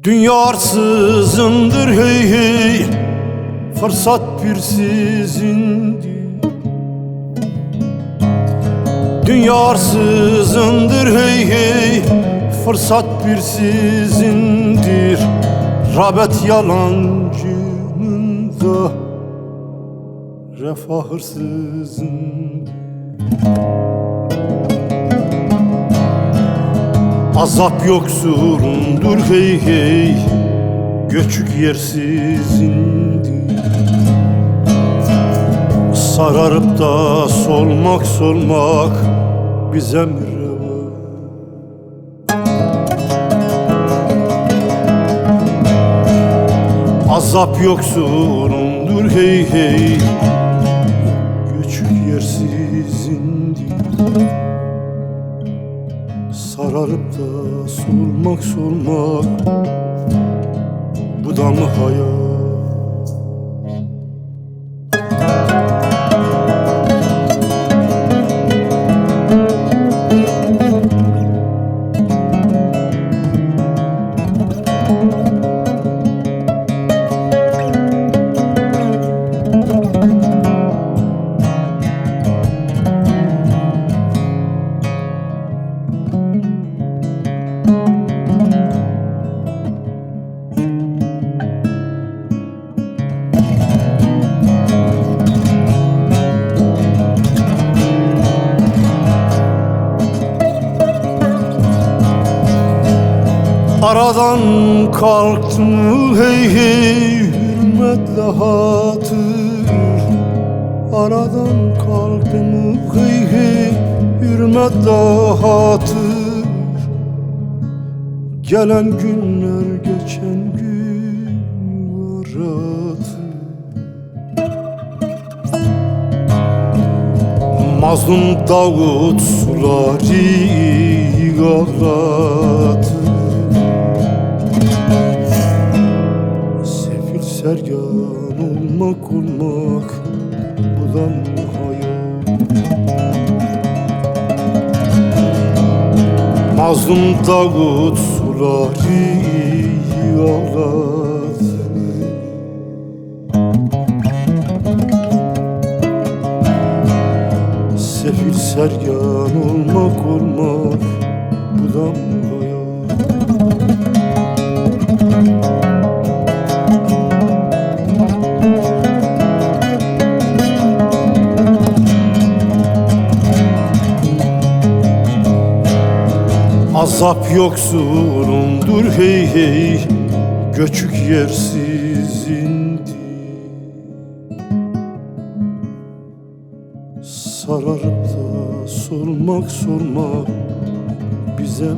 Dünya arsızındır hey hey, fırsat bir sizindir. Dünya arsızındır hey hey, fırsat bir sizindir. Rağbet yalancının da refah hırsızındır. Azap yoksulundur hey hey, göçük yersizindir. Sararıp da solmak solmak bize mi reva? Azap yoksulundur hey hey, göçük yersizindir. Sararıp da solmak solmak, bu da mı hayat? Aradan kalktı mı hey hey, hürmetle hatır. Aradan kalktı mı hey hey, hürmetle hatır. Gelen günler geçen gün varatır. Mazlum Davut suları ağlatır. Sergan olmak olmak, bu da mı hayat? Mazlum Davut suları ağladı. Sefil sergan olmak olmak, bu da mı hayat? Azap yoksulundur hey hey, göçük yersizindir. Sararıp da solmak solmak bize